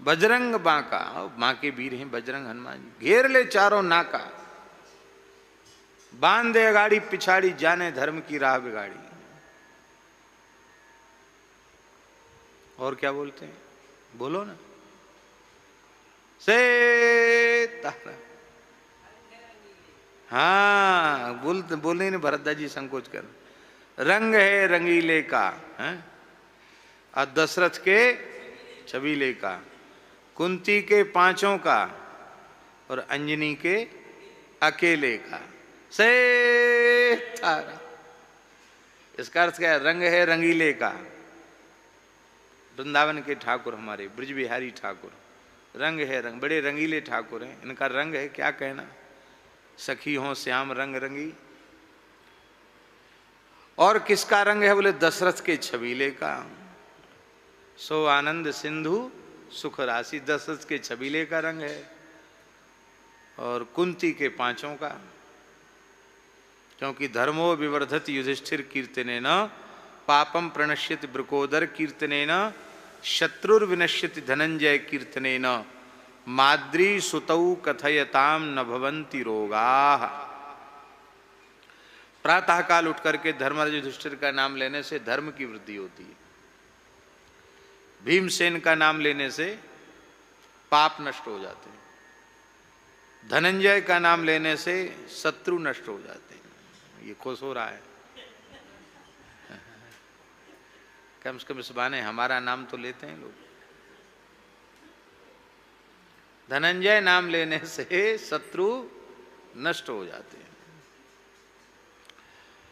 बजरंग बांका, मां के वीर हैं बजरंग हनुमान जी। घेर ले चारों नाका, बांध दे अगाड़ी पिछाड़ी, जाने धर्म की राह बिगाड़ी। और क्या बोलते हैं, बोलो ना। से तारा, हाँ बोलने ने भरतदास जी संकोच कर। रंग है रंगीले का है, और दशरथ के छबीले का, कुंती के पांचों का, और अंजनी के अकेले का। से तारा, इसका अर्थ क्या है? रंग है रंगीले का। वृंदावन के ठाकुर हमारे ब्रज बिहारी ठाकुर, रंग है रंग, बड़े रंगीले ठाकुर हैं। इनका रंग है क्या कहना, सखी हो श्याम रंग रंगी। और किसका रंग है? बोले दशरथ के छबीले का। सो आनंद सिंधु सुख राशि, दशरथ के छबीले का रंग है। और कुंती के पांचों का, क्योंकि धर्मो विवर्धत युधिष्ठिर कीर्तनेन, पापम प्रणश्यति ब्रकोदर कीर्तनेन, शत्रुर्विनश्यति धनंजय कीर्तनेन, माद्री सुतौ कथयताम न भवन्ति रोगाः। प्रातः काल उठ करके धर्मराज युधिष्ठिर का नाम लेने से धर्म की वृद्धि होती है। भीमसेन का नाम लेने से पाप नष्ट हो जाते हैं। धनंजय का नाम लेने से शत्रु नष्ट हो जाते हैं। ये खुश हो रहा है, कम से कम इस बहाने हमारा नाम तो लेते हैं लोग। धनंजय नाम लेने से शत्रु नष्ट हो जाते हैं।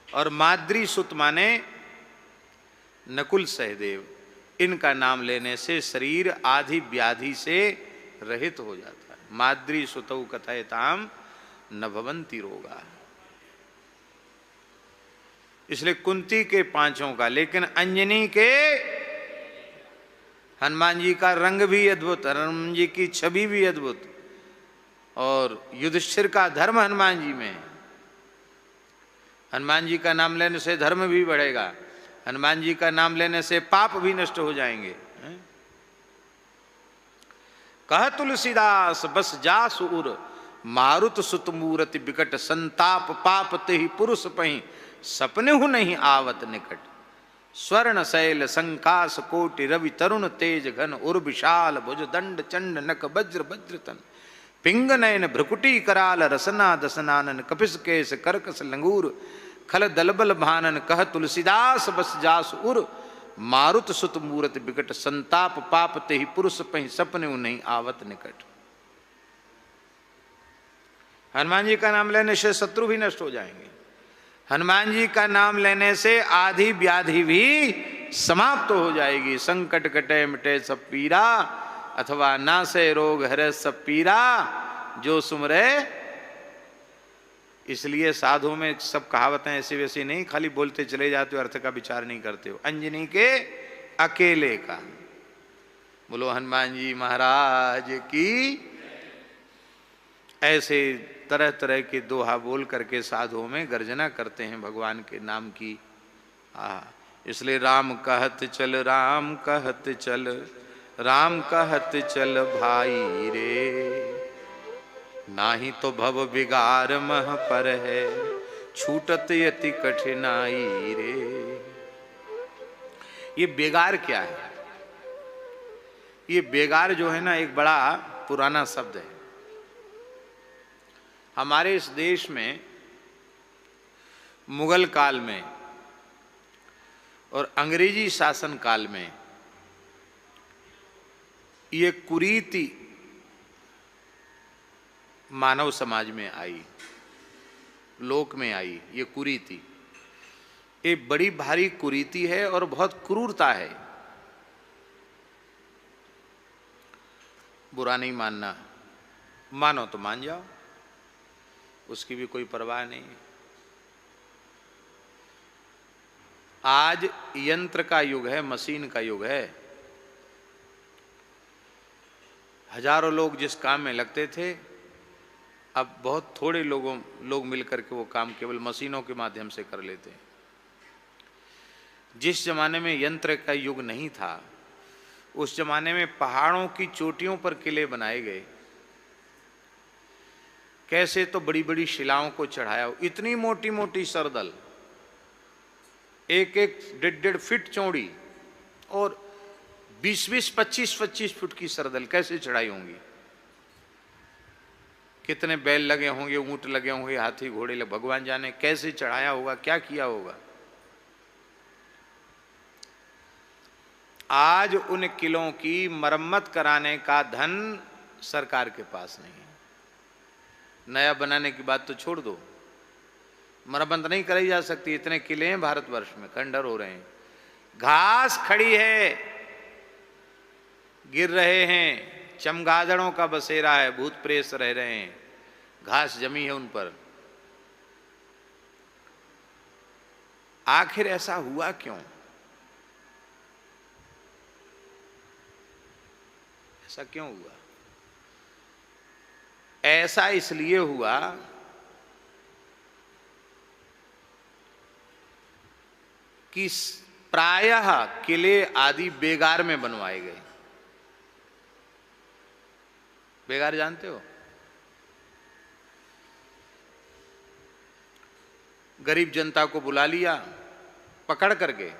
और माद्री सुत माने नकुल सहदेव, इनका नाम लेने से शरीर आदि व्याधि से रहित हो जाता है। माद्री सुतौ कथयताम न भवन्ति रोगा। इसलिए कुंती के पांचों का, लेकिन अंजनी के, हनुमान जी का रंग भी अद्भुत, हनुमान जी की छवि भी अद्भुत, और युधिष्ठिर का धर्म हनुमान जी में। हनुमान जी का नाम लेने से धर्म भी बढ़ेगा, हनुमान जी का नाम लेने से पाप भी नष्ट हो जाएंगे। कह तुलसीदास बस जासु उर, मारुत सुत मूरति बिकट, संताप पाप तेहि पुरुष पहि, सपने हु नहीं आवत निकट। स्वर्ण शैल संकास कोटि रवि तरुण तेज घन, उर विशाल भुज दंड चंड नक वज्र वज्रतन, पिंग नयन भ्रुकुटी कराल रसना दसनानन, कपिस केश करकस लंगूर खल दलबल भानन। कह तुलसीदास बस जास उर, मारुत सुत मूरत बिकट, संताप पाप तेहि पुरुष पहि, सपने नहीं आवत निकट। हनुमान जी का नाम लेने से शत्रु भी नष्ट हो जाएंगे। हनुमान जी का नाम लेने से आधी व्याधि भी समाप्त हो जाएगी। संकट कटे मिटे सब पीरा, अथवा नासे रोग हरे सब पीरा, जो सुमरे। इसलिए साधु में सब कहावतें ऐसी वैसी नहीं, खाली बोलते चले जाते हो, अर्थ का विचार नहीं करते हो। अंजनी के अकेले का। बोलो हनुमान जी महाराज की। ऐसे तरह तरह के दोहा बोल करके साधुओं में गर्जना करते हैं भगवान के नाम की। इसलिए राम कहत चल, राम कहत चल, राम कहत चल भाई रे, नाही तो भव बिगार मह पर है, छूटत यति कठिनाई रे। ये बेगार क्या है? ये बेगार जो है ना, एक बड़ा पुराना शब्द है। हमारे इस देश में मुगल काल में और अंग्रेजी शासन काल में ये कुरीति मानव समाज में आई, लोक में आई। ये कुरीति, ये बड़ी भारी कुरीति है और बहुत क्रूरता है। बुरा नहीं मानना, मानो तो मान जाओ, उसकी भी कोई परवाह नहीं। आज यंत्र का युग है, मशीन का युग है। हजारों लोग जिस काम में लगते थे, अब बहुत थोड़े लोग मिलकर के वो काम केवल मशीनों के माध्यम से कर लेते हैं। जिस जमाने में यंत्र का युग नहीं था, उस जमाने में पहाड़ों की चोटियों पर किले बनाए गए, कैसे तो बड़ी बड़ी शिलाओं को चढ़ाया, इतनी मोटी मोटी सरदल, एक एक 1.5 फीट चौड़ी और 20-20, 25-25 फुट की सरदल कैसे चढ़ाई होंगी। कितने बैल लगे होंगे, ऊंट लगे होंगे, हाथी घोड़े लगे, भगवान जाने कैसे चढ़ाया होगा, क्या किया होगा। आज उन किलों की मरम्मत कराने का धन सरकार के पास नहीं है। नया बनाने की बात तो छोड़ दो, मरम्मत नहीं कराई जा सकती। इतने किले हैं भारतवर्ष में, खंडर हो रहे हैं, घास खड़ी है, गिर रहे हैं, चमगादड़ों का बसेरा है, भूत प्रेत रह रहे हैं, घास जमी है उन पर। आखिर ऐसा हुआ क्यों? ऐसा क्यों हुआ? ऐसा इसलिए हुआ कि प्रायः किले आदि बेगार में बनवाए गए। बेगार जानते हो? गरीब जनता को बुला लिया पकड़ करके,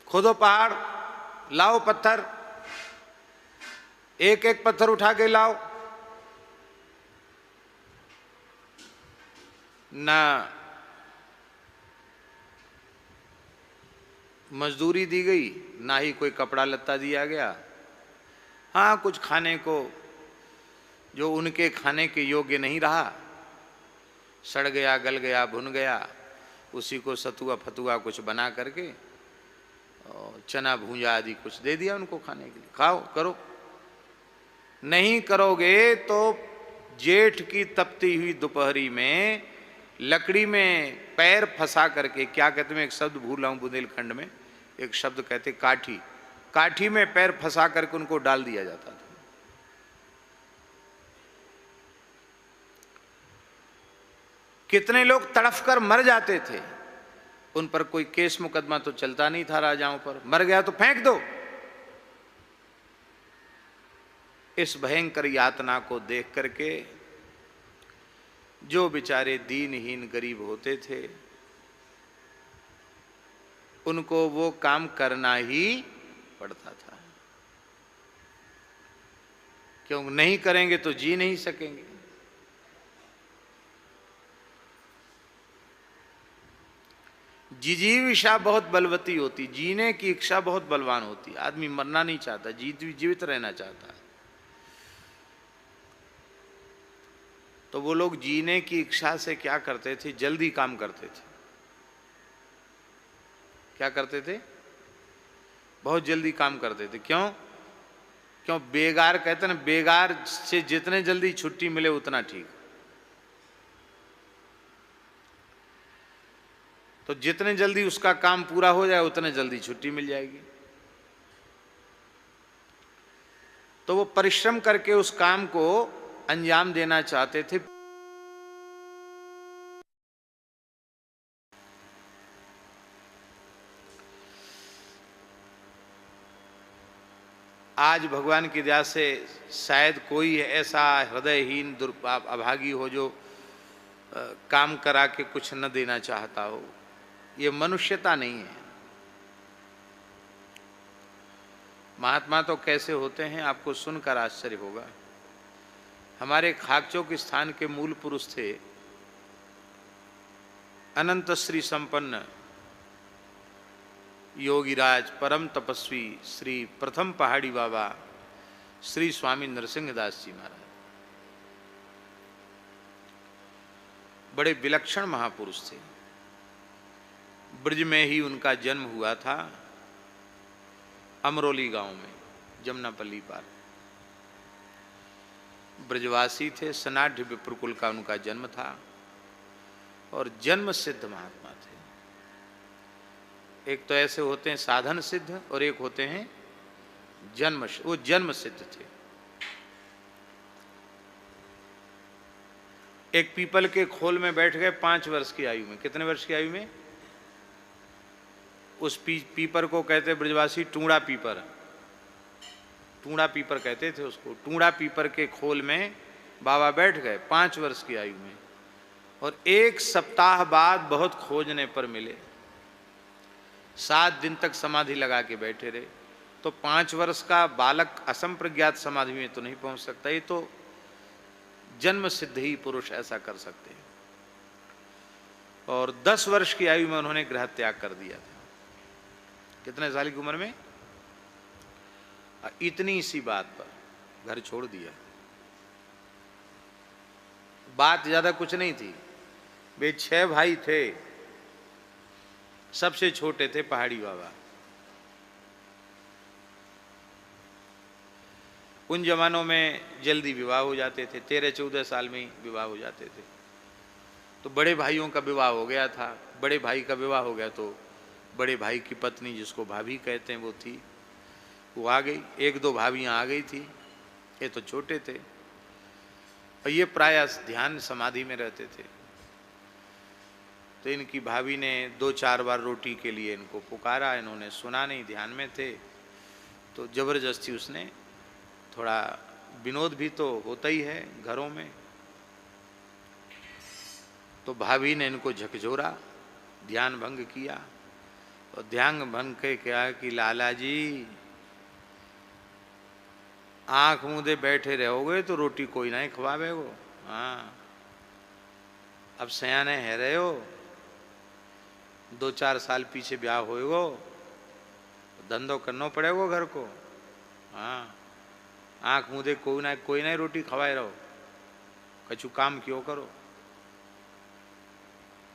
खोदो पहाड़, लाओ पत्थर, एक एक पत्थर उठा के लाओ। ना मजदूरी दी गई, ना ही कोई कपड़ा लत्ता दिया गया। हाँ, कुछ खाने को जो उनके खाने के योग्य नहीं रहा, सड़ गया, गल गया, भुन गया, उसी को सतुआ फतुआ कुछ बना करके और चना भूंजा आदि कुछ दे दिया उनको खाने के लिए, खाओ करो। नहीं करोगे तो जेठ की तपती हुई दोपहरी में लकड़ी में पैर फंसा करके, क्या कहते हैं, एक शब्द भूल रहा हूं बुंदेलखंड में, एक शब्द कहते काठी, काठी में पैर फंसा करके उनको डाल दिया जाता था। कितने लोग तड़फ कर मर जाते थे, उन पर कोई केस मुकदमा तो चलता नहीं था राजाओं पर, मर गया तो फेंक दो। इस भयंकर यातना को देख करके जो बेचारे दीनहीन गरीब होते थे, उनको वो काम करना ही पड़ता था। क्यों? नहीं करेंगे तो जी नहीं सकेंगे। जिजीविषा बहुत बलवती होती, जीने की इच्छा बहुत बलवान होती। आदमी मरना नहीं चाहता, जीवित रहना चाहता है। तो वो लोग जीने की इच्छा से क्या करते थे, जल्दी काम करते थे। क्या करते थे? बहुत जल्दी काम करते थे। क्यों? क्यों? बेगार कहते ना, बेगार से जितने जल्दी छुट्टी मिले उतना ठीक। तो जितने जल्दी उसका काम पूरा हो जाए उतने जल्दी छुट्टी मिल जाएगी। तो वो परिश्रम करके उस काम को अंजाम देना चाहते थे। आज भगवान की दया से शायद कोई ऐसा हृदयहीन अभागी हो जो काम करा के कुछ न देना चाहता हो। ये मनुष्यता नहीं है। महात्मा तो कैसे होते हैं आपको सुनकर आश्चर्य होगा। हमारे खाकचौक स्थान के मूल पुरुष थे अनंत श्री संपन्न योगीराज परम तपस्वी श्री प्रथम पहाड़ी बाबा श्री स्वामी नरसिंहदास जी महाराज। बड़े विलक्षण महापुरुष थे। ब्रज में ही उनका जन्म हुआ था, अमरोली गांव में, जमुनापल्ली पार। ब्रजवासी थे, सनाढ़ विप्रकुल का उनका जन्म था और जन्म सिद्ध महात्मा थे। एक तो ऐसे होते हैं साधन सिद्ध और एक होते हैं जन्म, वो जन्म सिद्ध थे। एक पीपल के खोल में बैठ गए 5 वर्ष की आयु में। कितने वर्ष की आयु में? उस पीपर को कहते ब्रजवासी टूंगड़ा पीपर, टूंगड़ा पीपर कहते थे उसको। टूंगड़ा पीपर के खोल में बाबा बैठ गए 5 वर्ष की आयु में, और 1 सप्ताह बाद बहुत खोजने पर मिले। 7 दिन तक समाधि लगा के बैठे रहे। तो 5 वर्ष का बालक असंप्रज्ञात समाधि में तो नहीं पहुंच सकता, ये तो जन्म सिद्ध ही पुरुष ऐसा कर सकते हैं। और 10 वर्ष की आयु में उन्होंने गृह त्याग कर दिया था। कितने साल की उम्र में? इतनी सी बात पर घर छोड़ दिया। बात ज्यादा कुछ नहीं थी। वे 6 भाई थे, सबसे छोटे थे पहाड़ी बाबा। उन जमानों में जल्दी विवाह हो जाते थे, 13-14 साल में ही विवाह हो जाते थे। तो बड़े भाइयों का विवाह हो गया था। बड़े भाई का विवाह हो गया तो बड़े भाई की पत्नी, जिसको भाभी कहते हैं, वो थी, वो आ गई। 1-2 भाभियाँ आ गई थी, ये तो छोटे थे और ये प्रायः ध्यान समाधि में रहते थे। तो इनकी भाभी ने 2-4 बार रोटी के लिए इनको पुकारा, इन्होंने सुना नहीं, ध्यान में थे। तो जबरदस्ती उसने, थोड़ा विनोद भी तो होता ही है घरों में, तो भाभी ने इनको झकझोरा, ध्यान भंग किया। और ध्यान भंग के क्या कि लाला जी आंख मूंदे बैठे रहोगे तो रोटी कोई नहीं खवावेगो। हाँ, अब सयाने है रहे हो, 2-4 साल पीछे ब्याह होएगो, धंधो करना पड़ेगो घर को। हाँ, आंख मूंदे कोई नहीं रोटी खवाए रहो, कछु काम क्यों करो,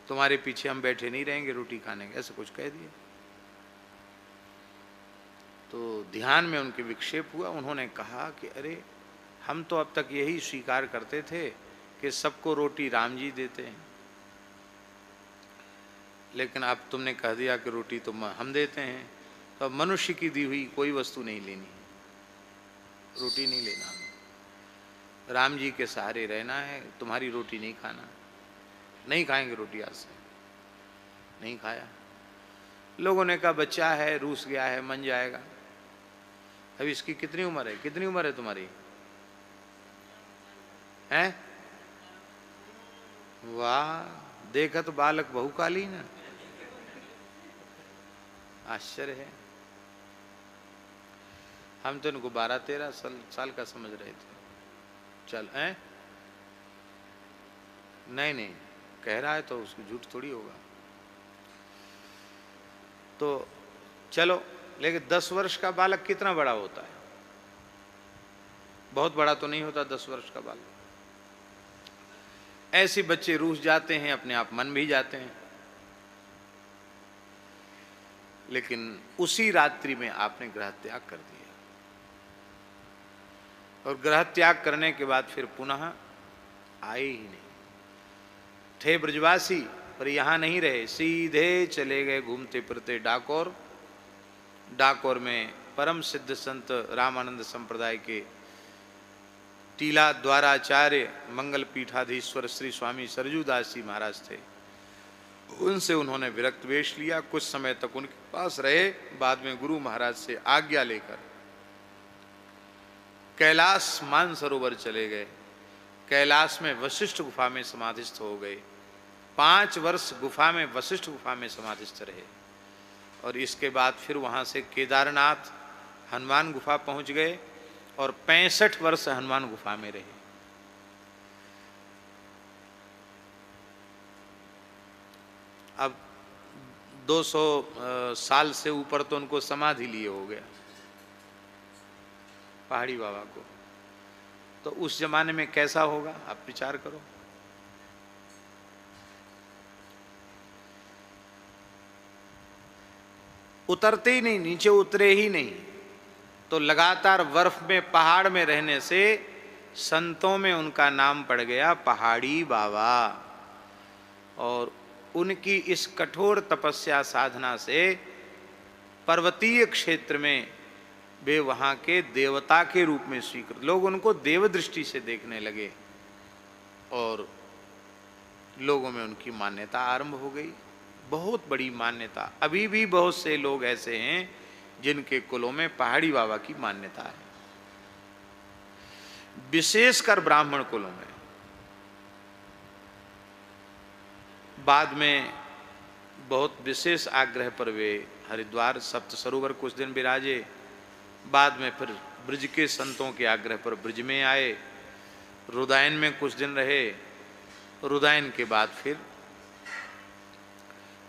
तुम्हारे पीछे हम बैठे नहीं रहेंगे रोटी खाने के, ऐसा कुछ कह दिया। तो ध्यान में उनके विक्षेप हुआ। उन्होंने कहा कि अरे हम तो अब तक यही स्वीकार करते थे कि सबको रोटी राम जी देते हैं, लेकिन अब तुमने कह दिया कि रोटी तो हम देते हैं, तो अब मनुष्य की दी हुई कोई वस्तु नहीं लेनी, रोटी नहीं लेना, राम जी के सहारे रहना है, तुम्हारी रोटी नहीं खाना। नहीं खाएंगे रोटी, आज से नहीं खाया। लोगों ने कहा बच्चा है, रूस गया है, मन जाएगा। अभी इसकी कितनी उम्र है? कितनी उम्र है तुम्हारी? हैं? वाह, देखा तो बालक बहुकालीन है, आश्चर्य है। हम तो इनको 12-13 साल का समझ रहे थे। चल हैं? नहीं, कह रहा है तो उसको झूठ थोड़ी होगा। तो चलो, लेकिन 10 वर्ष का बालक कितना बड़ा होता है? बहुत बड़ा तो नहीं होता 10 वर्ष का बालक। ऐसे बच्चे रूठ जाते हैं, अपने आप मन भी जाते हैं। लेकिन उसी रात्रि में आपने गृह त्याग कर दिया, और गृह त्याग करने के बाद फिर पुनः आए ही नहीं। थे ब्रजवासी, पर यहाँ नहीं रहे, सीधे चले गए घूमते फिरते डाकोर। डाकोर में परम सिद्ध संत रामानंद संप्रदाय के टीला द्वाराचार्य मंगल पीठाधीश्वर श्री स्वामी सरजूदास जी महाराज थे। उनसे उन्होंने विरक्त वेश लिया, कुछ समय तक उनके पास रहे। बाद में गुरु महाराज से आज्ञा लेकर कैलाश मानसरोवर चले गए। कैलाश में वशिष्ठ गुफा में समाधिस्थ हो गए। 5 वर्ष गुफा में, वशिष्ठ गुफा में समाधिस्थ रहे। और इसके बाद फिर वहाँ से केदारनाथ हनुमान गुफा पहुँच गए और 65 वर्ष हनुमान गुफा में रहे। अब 200 साल से ऊपर तो उनको समाधि लिए हो गया पहाड़ी बाबा को। तो उस जमाने में कैसा होगा आप विचार करो। उतरते ही नहीं, नीचे उतरे ही नहीं। तो लगातार बर्फ में, पहाड़ में रहने से संतों में उनका नाम पड़ गया पहाड़ी बाबा। और उनकी इस कठोर तपस्या साधना से पर्वतीय क्षेत्र में वे वहाँ के देवता के रूप में स्वीकृत, लोग उनको देव दृष्टि से देखने लगे और लोगों में उनकी मान्यता आरंभ हो गई। बहुत बड़ी मान्यता। अभी भी बहुत से लोग ऐसे हैं जिनके कुलों में पहाड़ी बाबा की मान्यता है, विशेषकर ब्राह्मण कुलों में। बाद में बहुत विशेष आग्रह पर वे हरिद्वार सप्त सरोवर कुछ दिन विराजे, बाद में फिर ब्रज के संतों के आग्रह पर ब्रज में आए, रुदायन में कुछ दिन रहे, रुदायन के बाद फिर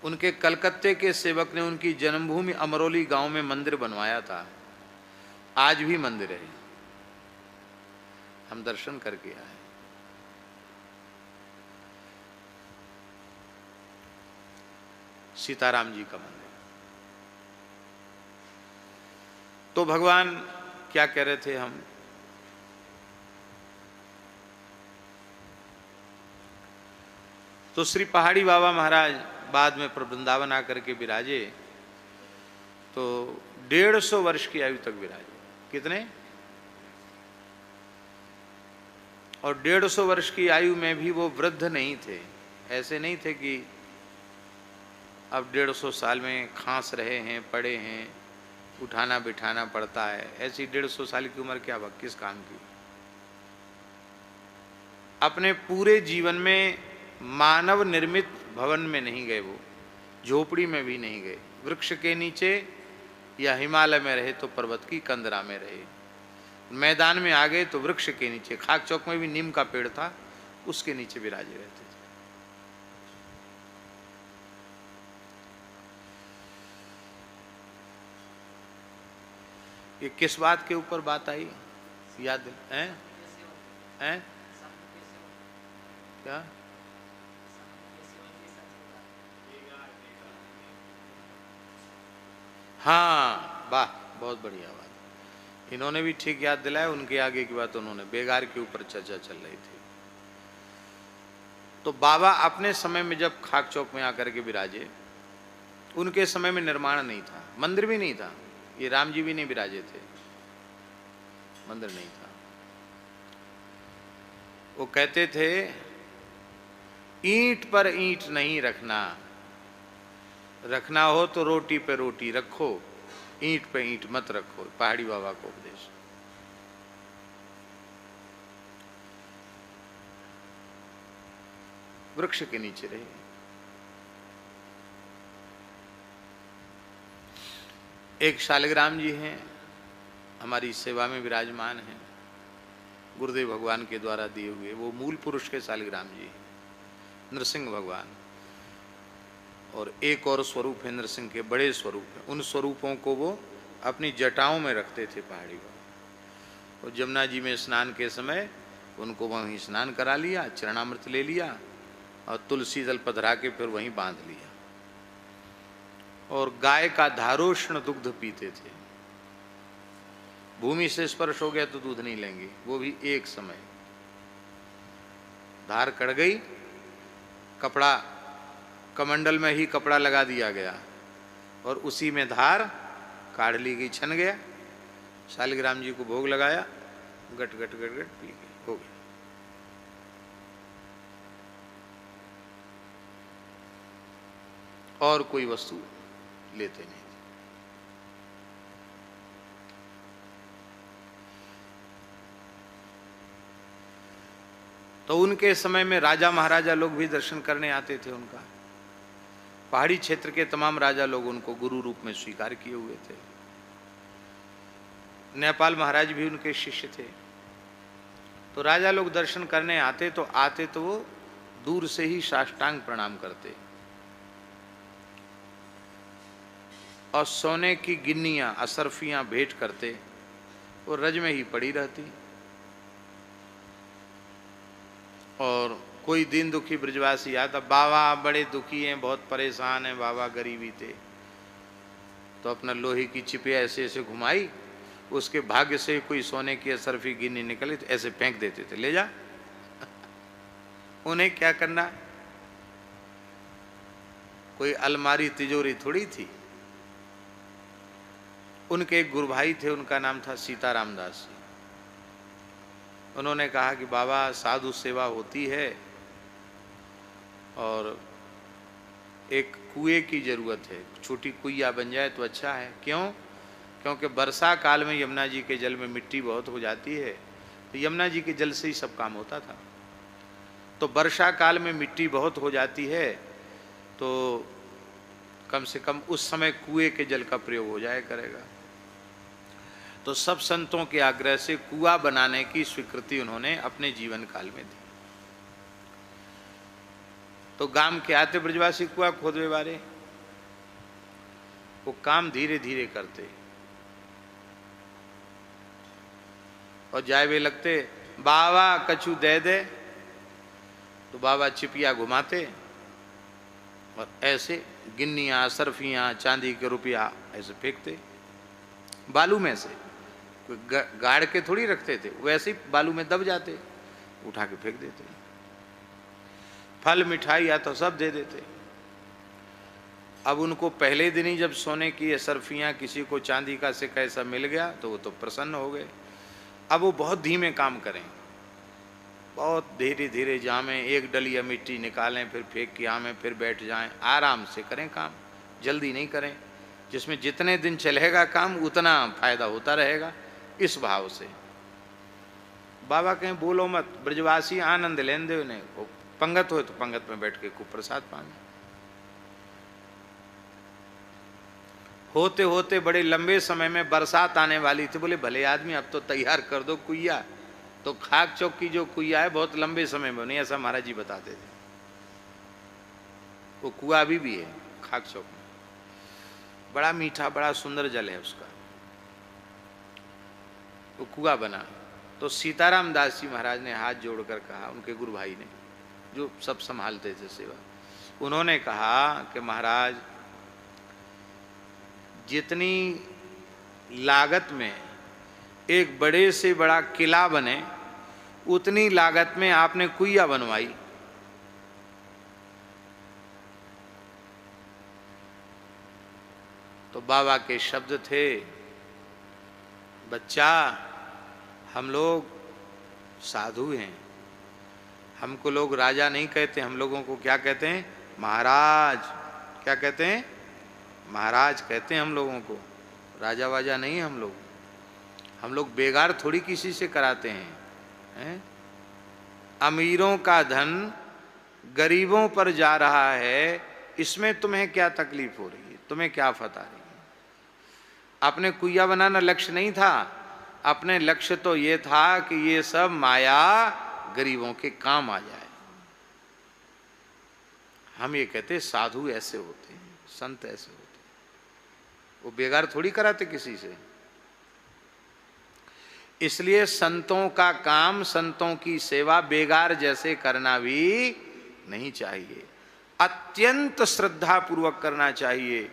उनके कलकत्ते के सेवक ने उनकी जन्मभूमि अमरोली गांव में मंदिर बनवाया था। आज भी मंदिर है, हम दर्शन करके आए। सीताराम जी का मंदिर। तो भगवान क्या कह रहे थे हम, तो श्री पहाड़ी बाबा महाराज बाद में वृंदावन आकर के विराजे, तो 150 वर्ष की आयु तक विराजे। कितने? और 150 वर्ष की आयु में भी वो वृद्ध नहीं थे। ऐसे नहीं थे कि अब 150 साल में खांस रहे हैं, पड़े हैं, उठाना बिठाना पड़ता है। ऐसी 150 साल की उम्र क्या किस काम की। अपने पूरे जीवन में मानव निर्मित भवन में नहीं गए, वो झोपड़ी में भी नहीं गए, वृक्ष के नीचे या हिमालय में रहे तो पर्वत की कंदरा में रहे, मैदान में आ गए तो वृक्ष के नीचे, खाक चौक में भी नीम का पेड़ था, उसके नीचे विराजे रहते थे। ये किस बात के ऊपर बात आई, याद है? हैं? क्या? हाँ, वाह, बहुत बढ़िया बात। इन्होंने भी ठीक याद दिलाया। उनके आगे की बात उन्होंने, बेगार के ऊपर चर्चा चल रही थी। तो बाबा अपने समय में जब खाक चौक में आकर के विराजे, उनके समय में निर्माण नहीं था, मंदिर भी नहीं था, ये राम जी भी नहीं विराजे थे, मंदिर नहीं था। वो कहते थे ईंट पर ईंट नहीं रखना, रखना हो तो रोटी पे रोटी रखो, ईंट पे ईंट मत रखो। पहाड़ी बाबा को उपदेश। वृक्ष के नीचे रहे। एक शालिग्राम जी हैं, हमारी सेवा में विराजमान हैं, गुरुदेव भगवान के द्वारा दिए हुए, वो मूल पुरुष के शालिग्राम जी हैं, नरसिंह भगवान। और एक और स्वरूप है नरसिंह के, बड़े स्वरूप हैं। उन स्वरूपों को वो अपनी जटाओं में रखते थे पहाड़ी बाबा। और जमुना जी में स्नान के समय उनको वहीं स्नान करा लिया, चरणामृत ले लिया और तुलसी जल पधरा के फिर वहीं बांध लिया। और गाय का धारोष्ण दुग्ध पीते थे। भूमि से स्पर्श हो गया तो दूध नहीं लेंगे, वो भी एक समय। धार कड़ गई, कपड़ा कमंडल में ही कपड़ा लगा दिया गया और उसी में धार काढ़ ली गई, छन गया। शालिग्राम जी को भोग लगाया, गट गट गट गट पी गई, हो गया। और कोई वस्तु लेते नहीं। तो उनके समय में राजा महाराजा लोग भी दर्शन करने आते थे उनका। पहाड़ी क्षेत्र के तमाम राजा लोग उनको गुरु रूप में स्वीकार किए हुए थे। नेपाल महाराज भी उनके शिष्य थे। तो राजा लोग दर्शन करने आते तो वो दूर से ही साष्टांग प्रणाम करते और सोने की गिन्नियां, असरफियां भेंट करते। वो रज में ही पड़ी रहती। और कोई दीन दुखी ब्रजवासी आता, बाबा बड़े दुखी हैं, बहुत परेशान हैं बाबा, गरीबी थे। तो अपना लोहे की चिपिया ऐसे ऐसे घुमाई, उसके भाग्य से कोई सोने की असरफी गिन्नी निकली तो ऐसे फेंक देते थे, ले जा। उन्हें क्या करना, कोई अलमारी तिजोरी थोड़ी थी। उनके एक गुरु भाई थे, उनका नाम था सीताराम दास जी। उन्होंने कहा कि बाबा साधु सेवा होती है और एक कुएं की जरूरत है, छोटी कुइया बन जाए तो अच्छा है। क्यों? क्योंकि वर्षा काल में यमुना जी के जल में मिट्टी बहुत हो जाती है, तो यमुना जी के जल से ही सब काम होता था। तो वर्षा काल में मिट्टी बहुत हो जाती है, तो कम से कम उस समय कुएं के जल का प्रयोग हो जाया करेगा। तो सब संतों के आग्रह से कुआं बनाने की स्वीकृति उन्होंने अपने जीवन काल में दी। तो गांव के आते ब्रजवासी कुआं खोदवे वाले, वो काम धीरे धीरे करते और जाए वे लगते, बाबा कछु दे दे, तो बाबा चिपिया घुमाते और ऐसे गिन्नियाँ, सरफियाँ, चांदी के रुपया ऐसे फेंकते बालू में से। गाड़ के थोड़ी रखते थे, वैसे ही बालू में दब जाते, उठा के फेंक देते। फल मिठाई या तो सब दे देते। अब उनको पहले दिन ही जब सोने की सरफियाँ, किसी को चांदी का सिक्का ऐसा मिल गया तो वो तो प्रसन्न हो गए। अब वो बहुत धीमे काम करें, बहुत धीरे धीरे जामें, एक डलिया मिट्टी निकालें, फिर फेंक के आमें, फिर बैठ जाएं, आराम से करें काम, जल्दी नहीं करें। जिसमें जितने दिन चलेगा काम उतना फायदा होता रहेगा, इस भाव से। बाबा कहें बोलो मत, ब्रजवासी आनंद लेन दे, उन्हें पंगत हो तो पंगत में बैठ के खूब प्रसाद पाने। होते होते बड़े लंबे समय में बरसात आने वाली थी। बोले भले आदमी अब तो तैयार कर दो कुइया। तो खाक चौक की जो कुइया है बहुत लंबे समय में नहीं, ऐसा महाराज जी बताते थे। वो कुआ अभी भी है खाक चौक में, बड़ा मीठा, बड़ा सुंदर जल है उसका। वो कुआ बना तो सीताराम दास जी महाराज ने हाथ जोड़कर कहा, उनके गुरु भाई ने जो सब संभालते थे सेवा, उन्होंने कहा कि महाराज जितनी लागत में एक बड़े से बड़ा किला बने उतनी लागत में आपने कुइया बनवाई। तो बाबा के शब्द थे, बच्चा हम लोग साधु हैं, हमको लोग राजा नहीं कहते, हम लोगों को क्या कहते हैं? महाराज। क्या कहते हैं? महाराज कहते हैं हम लोगों को, राजा वाजा नहीं हम लोग बेगार थोड़ी किसी से कराते हैं। अमीरों का धन गरीबों पर जा रहा है, इसमें तुम्हें क्या तकलीफ हो रही है? तुम्हें क्या फता रही है? अपने कुइया बनाना लक्ष्य नहीं था, अपने लक्ष्य तो ये था कि ये सब माया गरीबों के काम आ जाए। हम ये कहते साधु ऐसे होते हैं, संत ऐसे होते हैं, वो बेगार थोड़ी कराते किसी से। इसलिए संतों का काम, संतों की सेवा बेगार जैसे करना भी नहीं चाहिए, अत्यंत श्रद्धा पूर्वक करना चाहिए।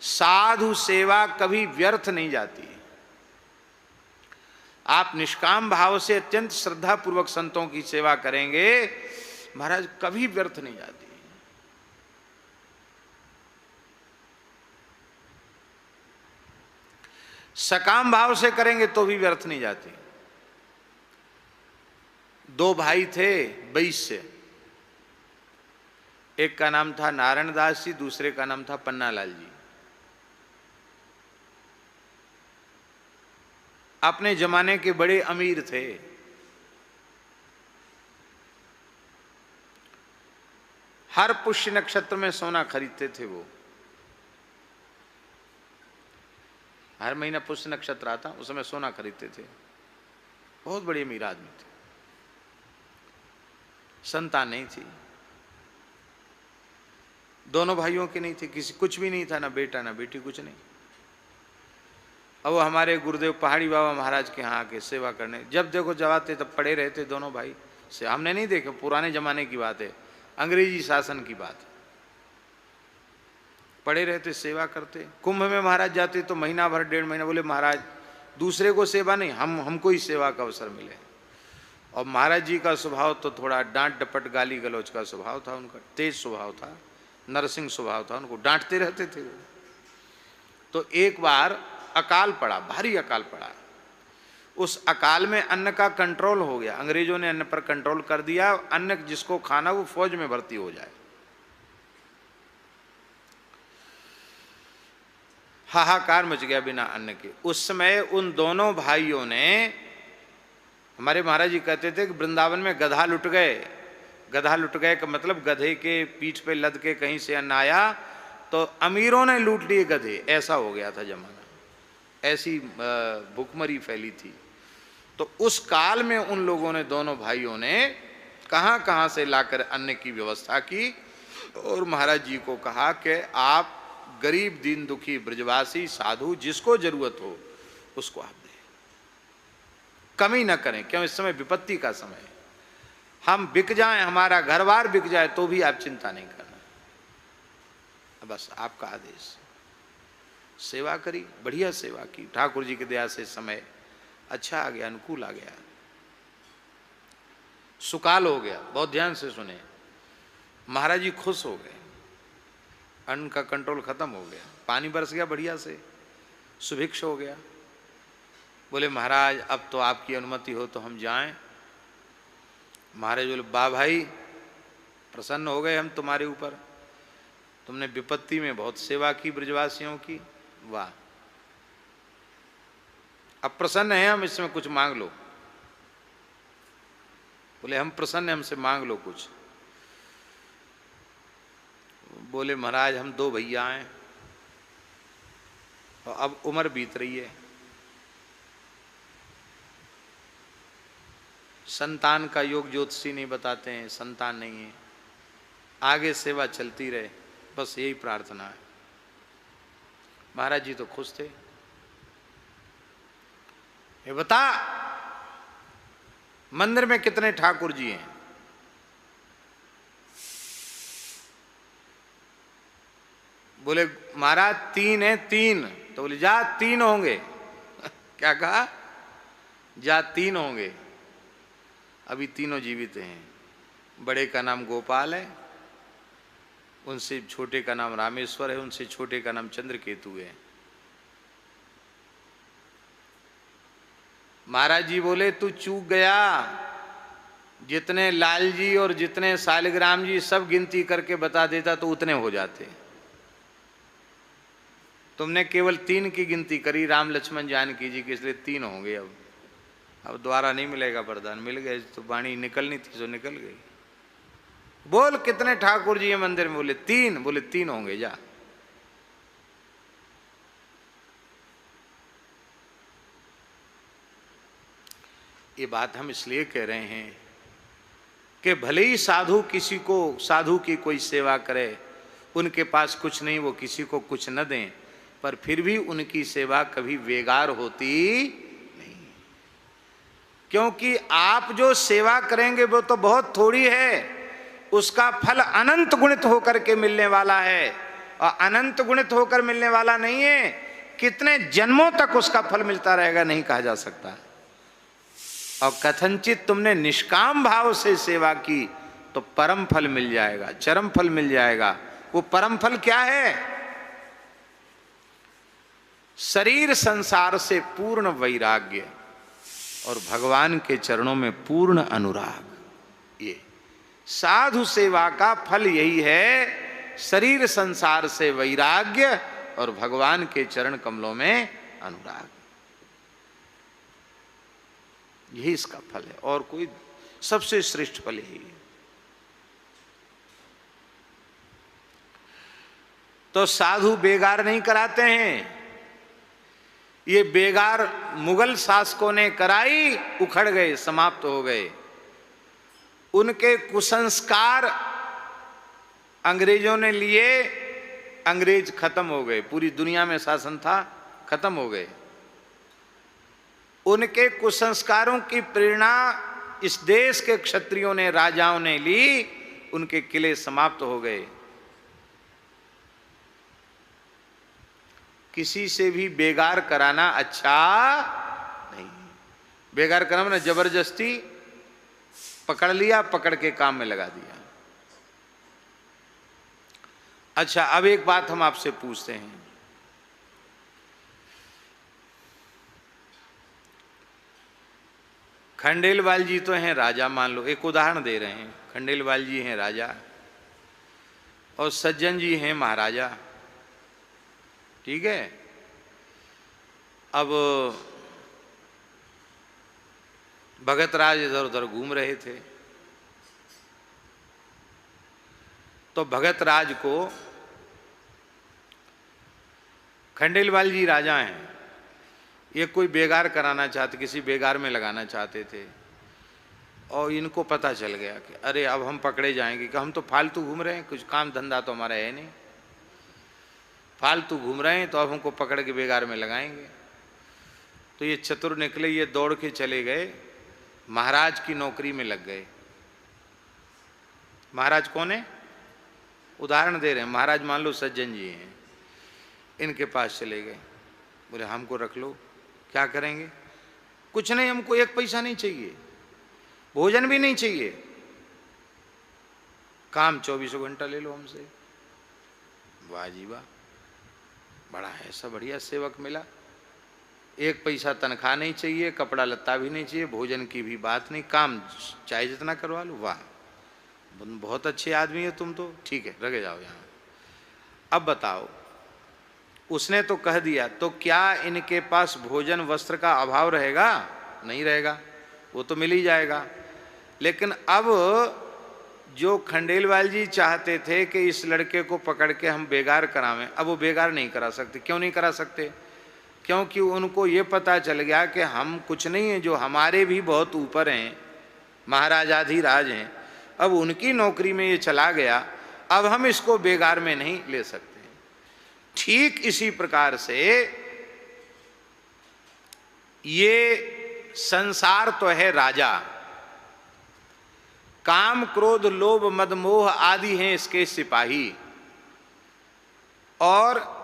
साधु सेवा कभी व्यर्थ नहीं जाती। आप निष्काम भाव से अत्यंत श्रद्धा पूर्वक संतों की सेवा करेंगे, महाराज कभी व्यर्थ नहीं जाती। सकाम भाव से करेंगे तो भी व्यर्थ नहीं जाती। दो भाई थे 22 से, एक का नाम था नारायण दास जी, दूसरे का नाम था पन्नालाल जी। अपने जमाने के बड़े अमीर थे। हर पुष्य नक्षत्र में सोना खरीदते थे वो। हर महीना पुष्य नक्षत्र आता, उस समय सोना खरीदते थे। बहुत बड़े अमीर आदमी थे। संतान नहीं थी, दोनों भाइयों की नहीं थी, किसी कुछ भी नहीं था, ना बेटा ना बेटी, कुछ नहीं। अब वो हमारे गुरुदेव पहाड़ी बाबा महाराज के यहाँ आके सेवा करने, जब देखो जब आते तब पड़े रहते दोनों भाई से। हमने नहीं देखे, पुराने जमाने की बात है, अंग्रेजी शासन की बात। पड़े रहते, सेवा करते। कुंभ में महाराज जाते तो महीना भर 1.5 महीना, बोले महाराज दूसरे को सेवा नहीं, हमको ही सेवा का अवसर मिले। और महाराज जी का स्वभाव तो थोड़ा डांट डपट गाली गलौज का स्वभाव था उनका, तेज स्वभाव था, नरसिंह स्वभाव था, उनको डांटते रहते थे वो। तो एक बार अकाल पड़ा, भारी अकाल पड़ा। उस अकाल में अन्न का कंट्रोल हो गया, अंग्रेजों ने अन्न पर कंट्रोल कर दिया। अन्न जिसको खाना वो फौज में भर्ती हो जाए। हाहाकार मच गया बिना अन्न के। उस समय उन दोनों भाइयों ने, हमारे महाराज जी कहते थे कि वृंदावन में गधा लुट गए। गधा लुट गए का मतलब गधे के पीठ पे लद के कहीं से अन्न आया तो अमीरों ने लूट लिए गधे, ऐसा हो गया था जमाना, ऐसी भुखमरी फैली थी। तो उस काल में उन लोगों ने, दोनों भाइयों ने कहां कहां से लाकर अन्न की व्यवस्था की और महाराज जी को कहा कि आप गरीब दीन दुखी ब्रजवासी साधु जिसको जरूरत हो उसको आप दें, कमी न करें, क्यों इस समय विपत्ति का समय है। हम बिक जाएं, हमारा घर बार बिक जाए तो भी आप चिंता नहीं करना, बस आपका आदेश। सेवा करी, बढ़िया सेवा की, ठाकुर जी की दया से समय अच्छा आ गया, अनुकूल आ गया, सुकाल हो गया। बहुत ध्यान से सुने, महाराज जी खुश हो गए, अन्न का कंट्रोल खत्म हो गया, पानी बरस गया बढ़िया से, सुभिक्ष हो गया। बोले महाराज अब तो आपकी अनुमति हो तो हम जाएं। महाराज बोले वाह भाई, प्रसन्न हो गए हम तुम्हारे ऊपर, तुमने विपत्ति में बहुत सेवा की ब्रजवासियों की, वाह। अब प्रसन्न है हम, इसमें कुछ मांग लो। बोले हम प्रसन्न हैं, हमसे मांग लो कुछ। बोले महाराज हम दो भैया हैं और अब उम्र बीत रही है, संतान का योग ज्योतिषी नहीं बताते हैं, संतान नहीं है, आगे सेवा चलती रहे, बस यही प्रार्थना है। महाराज जी तो खुश थे। ये बता मंदिर में कितने ठाकुर जी हैं? बोले महाराज तीन है, तीन। तो बोले जा तीन होंगे। क्या कहा? जा तीन होंगे। अभी तीनों जीवित हैं। बड़े का नाम गोपाल है, उनसे छोटे का नाम रामेश्वर है, उनसे छोटे का नाम चंद्रकेतु है। महाराज जी बोले तू चूक गया, जितने लाल जी और जितने शालिग्राम जी सब गिनती करके बता देता तो उतने हो जाते, तुमने केवल तीन की गिनती करी, राम लक्ष्मण जानकी जी की, इसलिए तीन होंगे। अब दोबारा नहीं मिलेगा वरदान, मिल गए तो वाणी निकलनी थी तो निकल गई। बोल कितने ठाकुर जी है मंदिर में? बोले तीन। बोले तीन होंगे जा। ये बात हम इसलिए कह रहे हैं कि भले ही साधु किसी को, साधु की कोई सेवा करे, उनके पास कुछ नहीं, वो किसी को कुछ न दें, पर फिर भी उनकी सेवा कभी बेकार होती नहीं, क्योंकि आप जो सेवा करेंगे वो तो बहुत थोड़ी है, उसका फल अनंत गुणित होकर के मिलने वाला है। और अनंत गुणित होकर मिलने वाला नहीं है, कितने जन्मों तक उसका फल मिलता रहेगा नहीं कहा जा सकता। और कथनचित तुमने निष्काम भाव से सेवा की तो परम फल मिल जाएगा, चरम फल मिल जाएगा। वो परम फल क्या है? शरीर संसार से पूर्ण वैराग्य और भगवान के चरणों में पूर्ण अनुराग। ये साधु सेवा का फल यही है, शरीर संसार से वैराग्य और भगवान के चरण कमलों में अनुराग। यही इसका फल है, और कोई सबसे श्रेष्ठ फल यही है। तो साधु बेगार नहीं कराते हैं, ये बेगार मुगल शासकों ने कराई, उखड़ गए, समाप्त हो गए। उनके कुसंस्कार अंग्रेजों ने लिए, अंग्रेज खत्म हो गए, पूरी दुनिया में शासन था, खत्म हो गए। उनके कुसंस्कारों की प्रेरणा इस देश के क्षत्रियों ने, राजाओं ने ली, उनके किले समाप्त हो गए। किसी से भी बेगार कराना अच्छा नहीं। बेगार कराना ना जबरदस्ती पकड़ लिया, पकड़ के काम में लगा दिया। अच्छा, अब एक बात हम आपसे पूछते हैं, खंडेलवाल जी तो हैं राजा, मान लो, एक उदाहरण दे रहे हैं, खंडेलवाल जी हैं राजा और सज्जन जी हैं महाराजा, ठीक है। अब भगत राज इधर उधर घूम रहे थे, तो भगत राज को खंडेलवाल जी राजा हैं, ये कोई बेगार कराना चाहते, किसी बेगार में लगाना चाहते थे, और इनको पता चल गया कि अरे अब हम पकड़े जाएंगे, कि हम तो फालतू घूम रहे हैं, कुछ काम धंधा तो हमारा है नहीं, फालतू घूम रहे हैं, तो अब हमको पकड़ के बेगार में लगाएंगे। तो ये चतुर निकले, ये दौड़ के चले गए, महाराज की नौकरी में लग गए। महाराज कौन है? उदाहरण दे रहे हैं, महाराज मान लो सज्जन जी हैं, इनके पास चले गए, बोले हमको रख लो। क्या करेंगे? कुछ नहीं, हमको एक पैसा नहीं चाहिए, भोजन भी नहीं चाहिए, काम 24 घंटा ले लो हमसे। वाह जी वाह, बड़ा ऐसा बढ़िया सेवक मिला, एक पैसा तनख्वाह नहीं चाहिए, कपड़ा लत्ता भी नहीं चाहिए, भोजन की भी बात नहीं, काम चाहे जितना करवा लो। वाह, बहुत अच्छे आदमी है तुम तो, ठीक है रखे जाओ यहाँ। अब बताओ, उसने तो कह दिया, तो क्या इनके पास भोजन वस्त्र का अभाव रहेगा? नहीं रहेगा, वो तो मिल ही जाएगा। लेकिन अब जो खंडेलवाल जी चाहते थे कि इस लड़के को पकड़ के हम बेगार करावें, अब वो बेगार नहीं करा सकते। क्यों नहीं करा सकते? क्योंकि उनको ये पता चल गया कि हम कुछ नहीं है, जो हमारे भी बहुत ऊपर हैं, महाराजाधिराज हैं, अब उनकी नौकरी में ये चला गया, अब हम इसको बेगार में नहीं ले सकते। ठीक इसी प्रकार से ये संसार तो है राजा, काम क्रोध लोभ मद मोह आदि हैं इसके सिपाही, और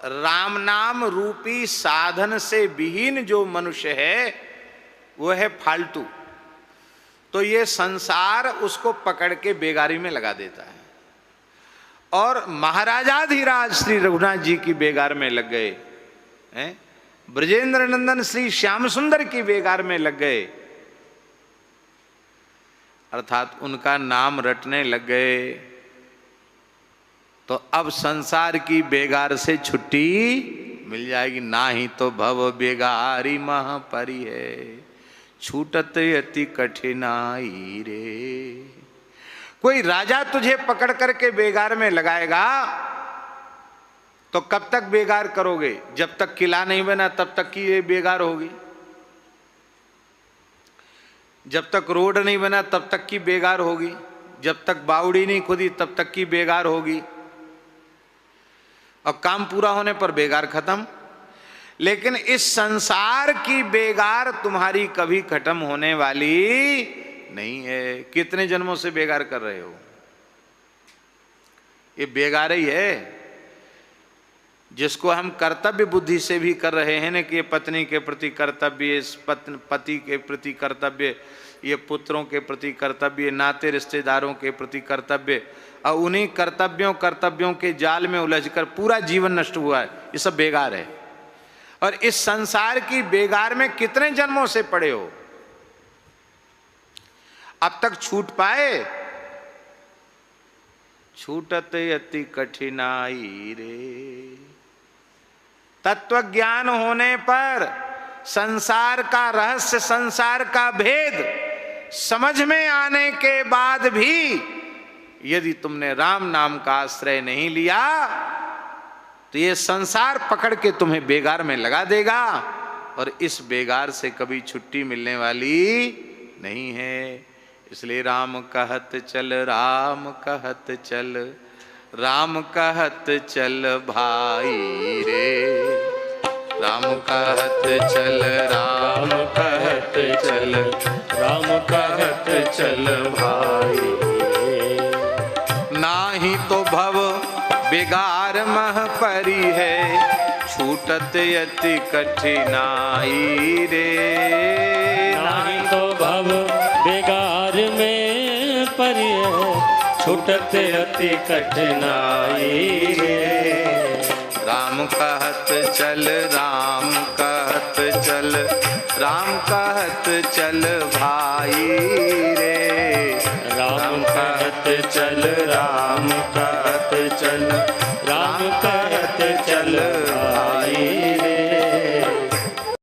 राम नाम रूपी साधन से विहीन जो मनुष्य है वो है फालतू। तो ये संसार उसको पकड़ के बेगारी में लगा देता है, और महाराजाधिराज श्री रघुनाथ जी की बेगार में लग गए हैं, ब्रजेंद्र नंदन श्री श्याम सुंदर की बेगार में लग गए, अर्थात उनका नाम रटने लग गए। तो अब संसार की बेगार से छुट्टी मिल जाएगी, ना ही तो भव बेगारी महा परी है, छूटत अति कठिनाई रे। कोई राजा तुझे पकड़ करके बेगार में लगाएगा तो कब तक बेगार करोगे? जब तक किला नहीं बना तब तक की ये बेगार होगी, जब तक रोड नहीं बना तब तक की बेगार होगी, जब तक बावड़ी नहीं खुदी तब तक की बेगार होगी, और काम पूरा होने पर बेगार खत्म। लेकिन इस संसार की बेगार तुम्हारी कभी खत्म होने वाली नहीं है। कितने जन्मों से बेगार कर रहे हो? ये बेगार ही है, जिसको हम कर्तव्य बुद्धि से भी कर रहे हैं ना, कि ये पत्नी के प्रति कर्तव्य, पति के प्रति कर्तव्य, ये पुत्रों के प्रति कर्तव्य, नाते रिश्तेदारों के प्रति कर्तव्य, और उन्हीं कर्तव्यों के जाल में उलझकर पूरा जीवन नष्ट हुआ है। ये सब बेगार है। और इस संसार की बेगार में कितने जन्मों से पड़े हो, अब तक छूट पाए? छूटत अति कठिनाई रे। तत्व ज्ञान होने पर संसार का रहस्य, संसार का भेद समझ में आने के बाद भी यदि तुमने राम नाम का आश्रय नहीं लिया तो ये संसार पकड़ के तुम्हें बेगार में लगा देगा, और इस बेगार से कभी छुट्टी मिलने वाली नहीं है। इसलिए राम कहत चल, राम कहत चल, राम कहत चल भाई रे। राम कहत चल, राम कहत चल, राम कहत चल भाई रे। नाही तो भव बेगार मह परी है, छूटत अति कठिनाई रे। नाही तो भव बेगार में परी है, छूटत अति कठिनाई रे। राम कहत चल, राम कहत चल, राम कहत चल भाई रे। राम कहत चल, राम कहत चल, राम कहत चल